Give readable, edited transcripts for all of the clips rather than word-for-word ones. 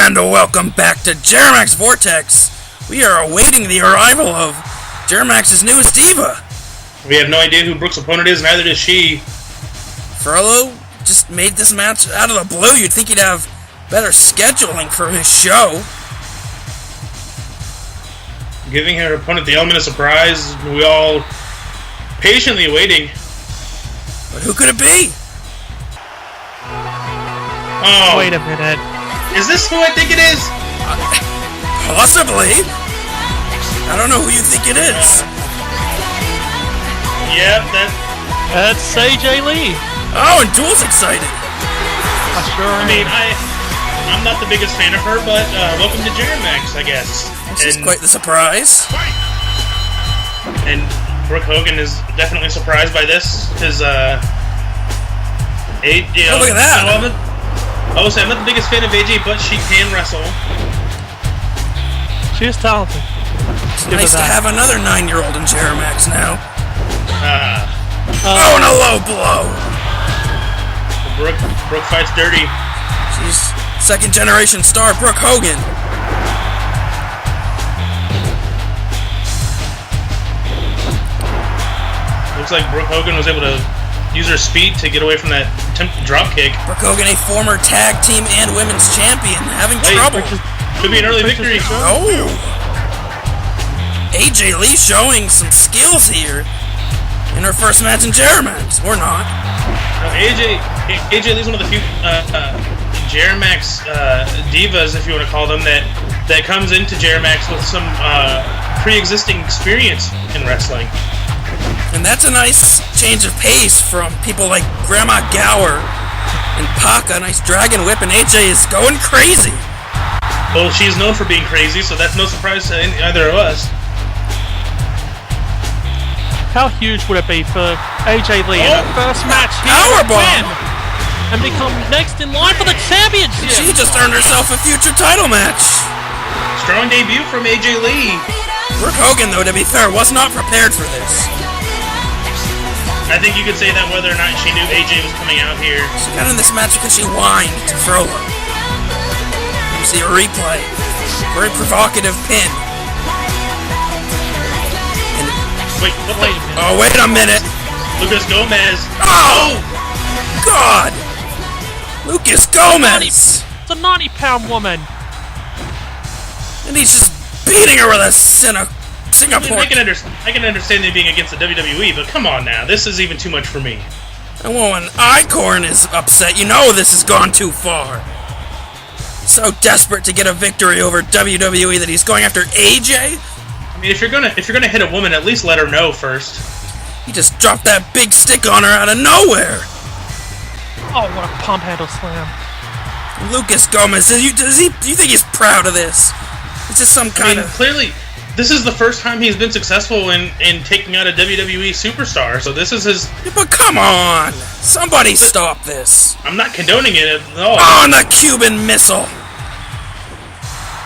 And welcome back to Jeri-MAX VORTEX. We are awaiting the arrival of Jeri-MAX's newest diva. We have no idea who Brooke's opponent is, neither does she. Furlow just made this match out of the blue. You'd think he'd have better scheduling for his show. Giving her opponent the element of surprise, we all patiently waiting. But who could it be? Oh, wait a minute. Is this who I think it is? Possibly. I don't know who you think it is. Yep, That's AJ Lee. Oh, and Duel's excited. I mean, I'm not the biggest fan of her, but welcome to Jeri-MAX, I guess. She's quite the surprise. And Brooke Hogan is definitely surprised by this, because, look at that. I will say, I'm not the biggest fan of AJ, but she can wrestle. She is talented. It's nice to have another 9-year-old in Jeri-MAX now. Oh, and a low blow. Brooke fights dirty. She's second-generation star Brooke Hogan. Looks like Brooke Hogan was able to use her speed to get away from that attempted drop kick. Brooke Hogan, a former tag team and women's champion, having trouble. Could be an early victory. Oh! AJ Lee showing some skills here in her first match in Jeri-MAX, or not. AJ Lee's one of the few Jeri-MAX divas, if you want to call them, that comes into Jeri-MAX with some pre-existing experience in wrestling. And that's a nice change of pace from people like Grandma Gower and Paka. Nice dragon whip, and AJ is going crazy. Well, she's known for being crazy, so that's no surprise to either of us. How huge would it be for AJ Lee in her first match here Powerbomb! to win and become next in line for the championship? She just earned herself a future title match. Strong debut from AJ Lee. Brooke Hogan, though, to be fair, was not prepared for this. I think you could say that whether or not she knew AJ was coming out here. She got in this match because she whined to Furlow. You see a replay. Very provocative pin. And wait a minute. Oh, wait a minute. Lucas Gomez. Oh! God! Lucas Gomez! It's a 90-pound woman. And he's just beating her with a Singapore. I can understand them being against the WWE, but come on now, this is even too much for me. And when Icorn is upset, you know this has gone too far. So desperate to get a victory over WWE that he's going after AJ. I mean, if you're gonna hit a woman, at least let her know first. He just dropped that big stick on her out of nowhere. Oh, what a pump handle slam! Lucas Gomez, do you think he's proud of this? Is this some kind of clearly? This is the first time he's been successful in taking out a WWE superstar, so this is his... But come on! Somebody stop this! I'm not condoning it at all. Oh, and the Cuban missile!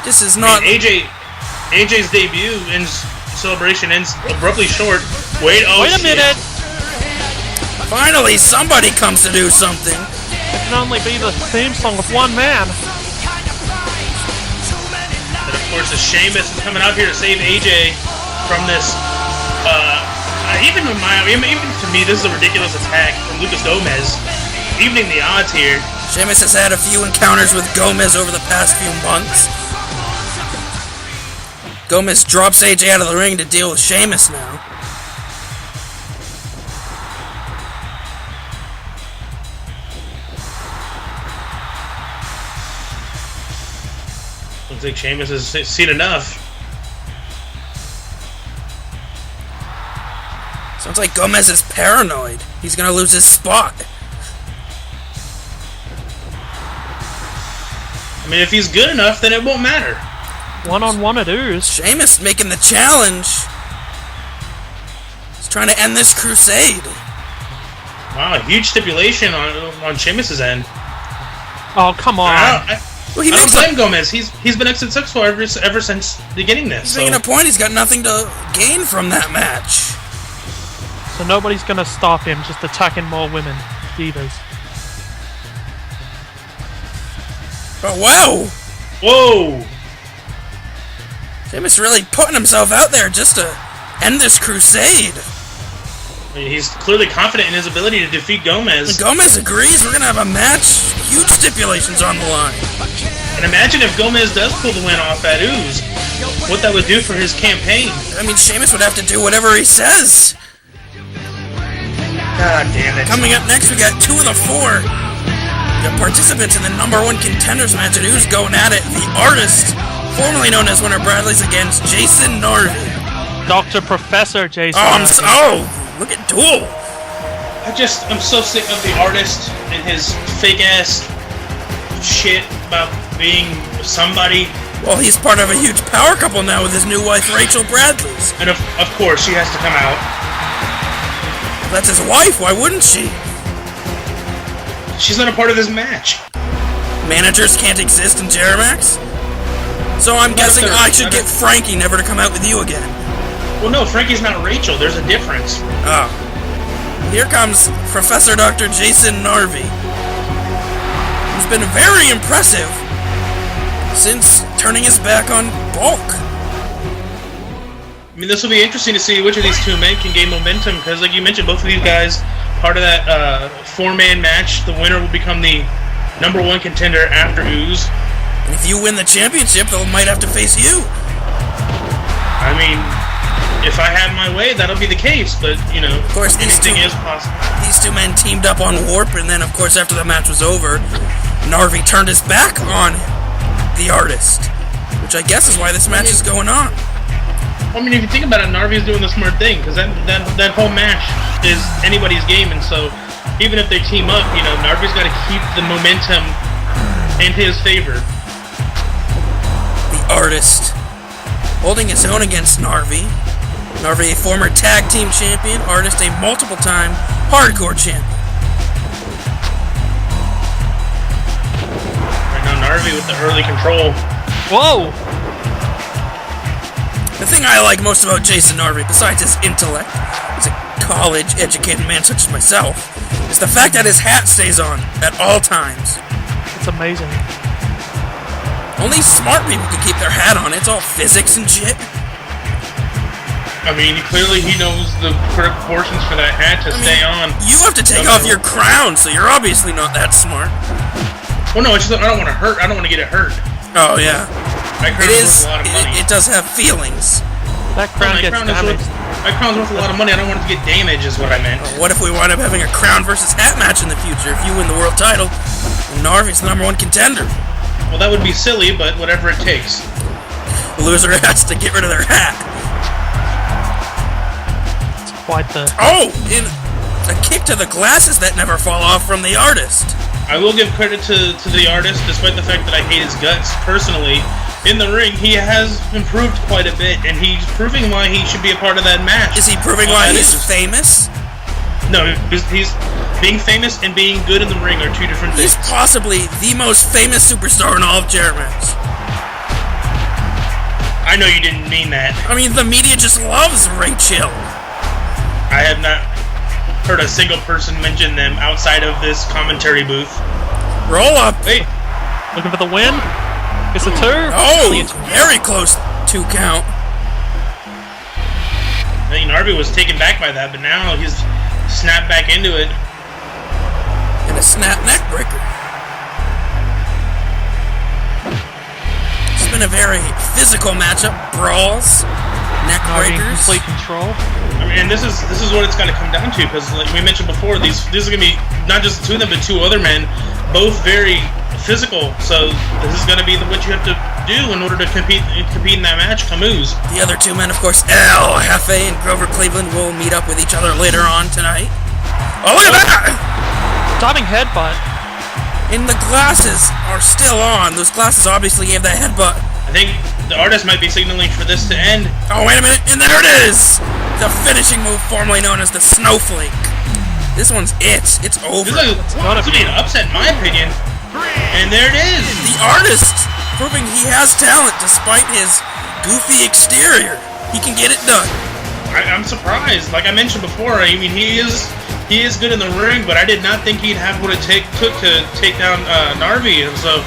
This is not... AJ's debut in Celebration ends abruptly short. Wait a minute! Finally, somebody comes to do something. It can only be the theme song of one man. And of course, Sheamus is coming out here to save AJ from this. Even to me, this is a ridiculous attack from Lucas Gomez. Evening the odds here. Sheamus has had a few encounters with Gomez over the past few months. Gomez drops AJ out of the ring to deal with Sheamus now. Looks like Sheamus has seen enough. Sounds like Gomez is paranoid. He's gonna lose his spot. I mean, if he's good enough, then it won't matter. One-on-one at Ooze. Sheamus making the challenge. He's trying to end this crusade. Wow, a huge stipulation on Sheamus' end. Oh, come on. Well, he I makes don't blame Gomez. He's been successful ever since beginning this. He's making a point. He's got nothing to gain from that match. So nobody's gonna stop him just attacking more women, divas. But wow! Whoa! Sheamus really putting himself out there just to end this crusade. He's clearly confident in his ability to defeat Gomez. When Gomez agrees, we're going to have a match. Huge stipulations on the line. And imagine if Gomez does pull the win off at Ooze. What that would do for his campaign. I mean, Sheamus would have to do whatever he says. God damn it. Coming up next, we got 2 of the 4. The participants in the #1 Contenders match at Ooze going at it. The Artist, formerly known as Winter Bradley's, against Jason Narvy. Dr. Professor Jason Oh, look at Duel. I'm so sick of the Artist and his fake-ass shit about being somebody. Well, he's part of a huge power couple now with his new wife, Rachel Bradley's. And of course, she has to come out. That's his wife, why wouldn't she? She's not a part of this match. Managers can't exist in Jeri-MAX? So I'm guessing I should get Frankie never to come out with you again. Well, no, Frankie's not Rachel. There's a difference. Oh. Here comes Professor Dr. Jason Narvy, who's been very impressive since turning his back on Bulk. I mean, this will be interesting to see which of these two men can gain momentum, because, like you mentioned, both of these guys, part of that 4-man match, the winner will become the #1 contender after Ooze. And if you win the championship, they might have to face you. I mean, if I had my way, that'll be the case, but, you know, of course, anything is possible. These two men teamed up on Warp, and then, of course, after the match was over, Narvy turned his back on the Artist, which I guess is why this match is going on. I mean, if you think about it, Narvy's doing the smart thing, because that whole match is anybody's game, and so even if they team up, you know, Narvy's got to keep the momentum in his favor. The Artist holding his own against Narvy. Narvy, a former tag team champion. Artist, a multiple-time hardcore champion. Right now, Narvy with the early control. Whoa! The thing I like most about Jason Narvy, besides his intellect, he's a college-educated man such as myself, is the fact that his hat stays on at all times. It's amazing. Only smart people can keep their hat on. It's all physics and shit. I mean, clearly he knows the correct proportions for that hat to stay on. You have to take off your crown, so you're obviously not that smart. Well, no, it's just I don't want to hurt. I don't want to get it hurt. Oh, yeah. It is. A lot of money. It does have feelings. That crown gets damaged. My crown's worth a lot of money. I don't want it to get damaged, is what I meant. What if we wind up having a crown versus hat match in the future? If you win the world title, and Narvy's the #1 contender. Well, that would be silly, but whatever it takes. The loser has to get rid of their hat. It's quite the... Oh! In a kick to the glasses that never fall off from the Artist. I will give credit to the Artist, despite the fact that I hate his guts personally. In the ring, he has improved quite a bit, and he's proving why he should be a part of that match. Is he proving why he's famous? No, he's being famous and being good in the ring are two different things. He's possibly the most famous superstar in all of Jeri-MAX. I know you didn't mean that. I mean, the media just loves Rachel. I have not heard a single person mention them outside of this commentary booth. Roll up. Hey. Looking for the win? It's a 2. Oh, very close 2 count. I think Narvy was taken back by that, but now he's snapped back into it. And a snap neck breaker. It's been a very physical matchup. Brawls, neck breakers. Complete control. I mean, and this is what it's got to come down to, because like we mentioned before, these are going to be not just the 2 of them, but 2 other men, both very physical. So this is going to be what you have to do in order to compete in that match. Ooze. The other 2 men, of course, El Jefe and Grover Cleveland, will meet up with each other later on tonight. Oh, look at that! Diving headbutt. And the glasses are still on. Those glasses obviously gave that headbutt. I think the Artist might be signaling for this to end. Oh, wait a minute, and there it is! The finishing move formerly known as the Snowflake. This one's it. It's over. This will be an upset in my opinion. And there it is! The Artist, proving he has talent despite his goofy exterior. He can get it done. I'm surprised. Like I mentioned before, I mean, he is good in the ring, but I did not think he'd have what it took to take down Narvy. And so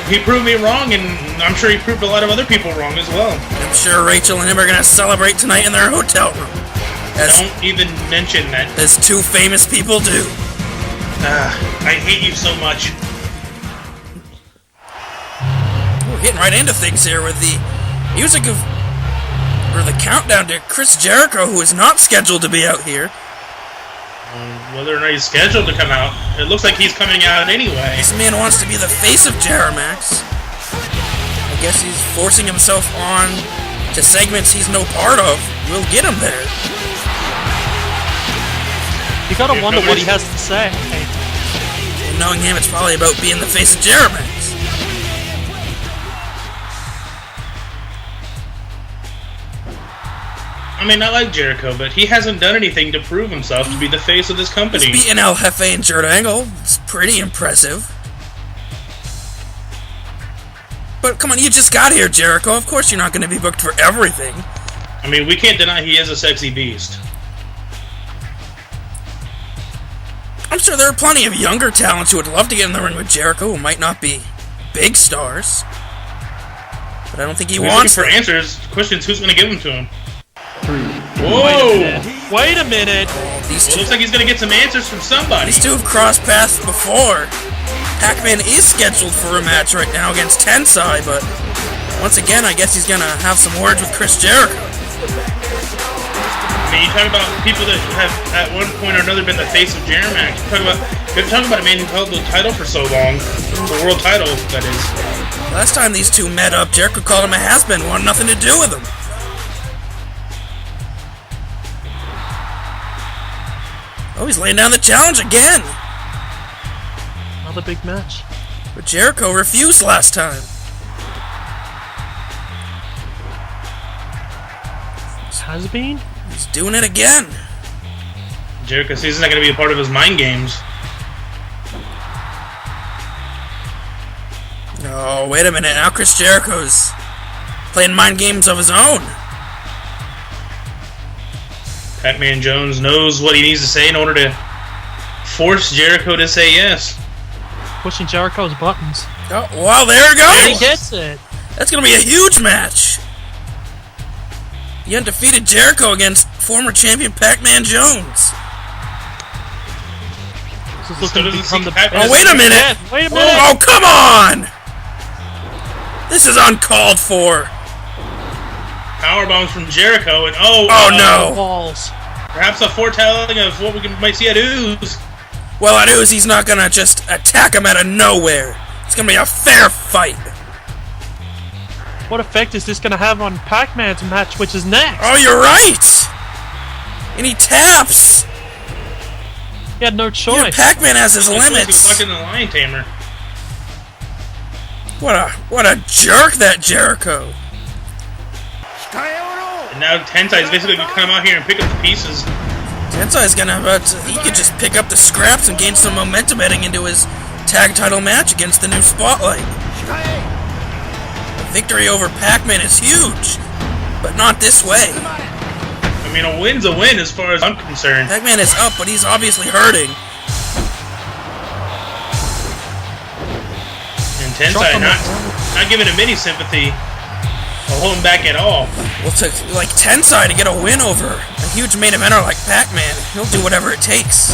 he proved me wrong, and I'm sure he proved a lot of other people wrong as well. I'm sure Rachel and him are gonna celebrate tonight in their hotel room. Don't even mention that. As two famous people do. I hate you so much. We're getting right into things here with the music of, or the countdown to Chris Jericho, who is not scheduled to be out here. Whether or not he's scheduled to come out, it looks like he's coming out anyway. This man wants to be the face of Jeri-MAX. I guess he's forcing himself on to segments he's no part of. We'll get him there. You gotta wonder what he has to say. And knowing him, it's probably about being the face of Jeri-MAX. I mean, I like Jericho, but he hasn't done anything to prove himself to be the face of this company. He's beating El Jefe and Kurt Angle. It's pretty impressive. But come on, you just got here, Jericho. Of course you're not going to be booked for everything. I mean, we can't deny he is a sexy beast. I'm sure there are plenty of younger talents who would love to get in the ring with Jericho who might not be big stars. But I don't think he wants for answers. Questions, who's going to give them to him? Whoa! Wait a minute! Looks like he's going to get some answers from somebody. These two have crossed paths before. Pacman is scheduled for a match right now against Tensai, but once again, I guess he's going to have some words with Chris Jericho. I mean, you talk about people that have at one point or another been the face of Jeri-MAX. You're talking about a man who held the title for so long, the world title, that is. Last time these two met up, Jericho called him a has-been, wanted nothing to do with him. Oh, he's laying down the challenge again. Another big match. But Jericho refused last time. Has been? He's doing it again. Jericho says he's not going to be a part of his mind games. Oh, wait a minute. Now Chris Jericho's playing mind games of his own. Pacman Jones knows what he needs to say in order to force Jericho to say yes. Pushing Jericho's buttons. Oh, well, there it goes. He gets it. That's going to be a huge match. The undefeated Jericho against former champion Pacman Jones. This is looking to become the best. Oh, wait a minute. Wait a minute. Oh, come on. This is uncalled for. Power bombs from Jericho, and oh no! Balls. Perhaps a foretelling of what we might see at Ooze. Well, at Ooze, he's not gonna just attack him out of nowhere. It's gonna be a fair fight. What effect is this gonna have on Pacman's match, which is next? Oh, you're right. And he taps. He had no choice. Yeah, Pacman has his limits. He was stuck in the lion tamer. What a jerk that Jericho. And now Tensai is basically going to come out here and pick up the pieces. Tensai's gonna he could just pick up the scraps and gain some momentum heading into his tag title match against the new Spotlight. A victory over Pacman is huge, but not this way. I mean, a win's a win as far as I'm concerned. Pacman is up, but he's obviously hurting. And Tensai not giving him any sympathy. Hold him back at all. Well, to like Tensai to get a win over a huge main eventer like Pacman, he'll do whatever it takes.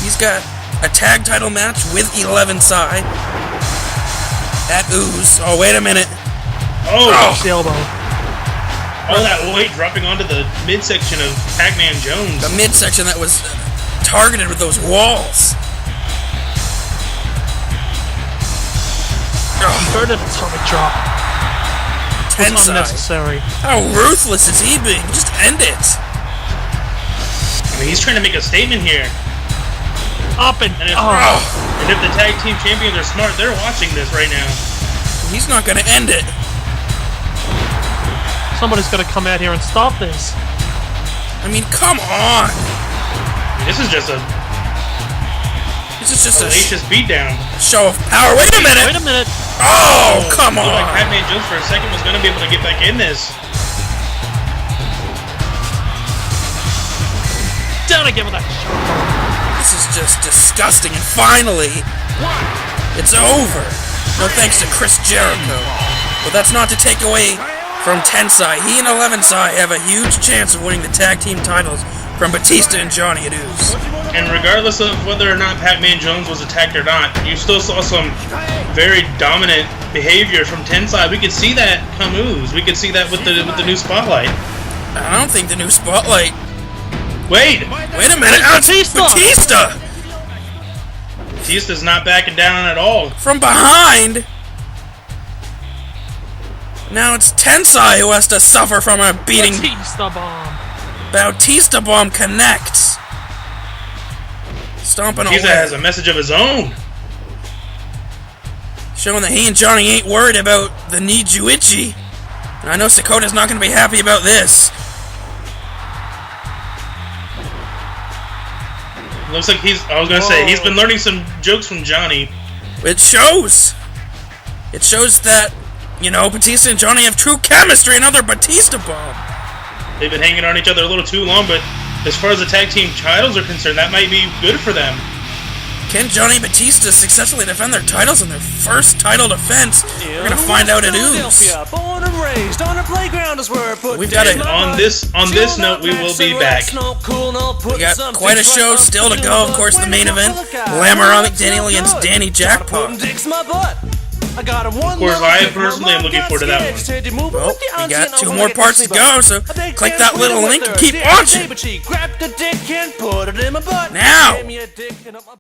He's got a tag title match with 11-Sai at Ooze. Oh, wait a minute. Oh! The elbow. All that weight dropping onto the midsection of Pacman Jones. The midsection that was targeted with those walls. Inverted atomic drop. Tensai. Unnecessary. How ruthless is he being? Just end it. I mean, he's trying to make a statement here. Up and And if the tag team champions are smart, they're watching this right now. He's not going to end it. Somebody's got to come out here and stop this. I mean, come on. This is just a hellacious beatdown. Show of power. Wait a minute. Wait a minute. Oh, come on. Like Pacman Jones for a second was going to be able to get back in this. Down again with that shot. This is just disgusting. And finally, it's over. No thanks to Chris Jericho. But that's not to take away from Tensai. He and 11 Sai have a huge chance of winning the tag team titles from Batista and Johnny at Ooze. And regardless of whether or not Pacman Jones was attacked or not, you still saw some very dominant behavior from Tensai. We could see that come Ooze. We could see that with the new spotlight. I don't think the new spotlight. Wait a minute! It's Batista! Batista's not backing down at all. From behind. Now it's Tensai who has to suffer from a beating. Batista bomb. Bautista bomb connects. Stomping Batista away. has a message of his own. Showing that he and Johnny ain't worried about the Nijuichi. And I know Sakota's not going to be happy about this. Looks like he's been learning some jokes from Johnny. It shows. It shows that, Batista and Johnny have true chemistry, another Batista bomb. They've been hanging on each other a little too long, but as far as the tag team titles are concerned, that might be good for them. Can Johnny and Batista successfully defend their titles in their first title defense? We're gonna find out at Ooze. Born and raised on a playground is where I put We've got on this note, we will be back. We got quite a show still to go. Of course, the main event: Lamar McDaniel against Danny Jackpot. Of course, I personally am looking forward to that one. Well, we got 2 more parts to go, so click that little link and keep watching. Now.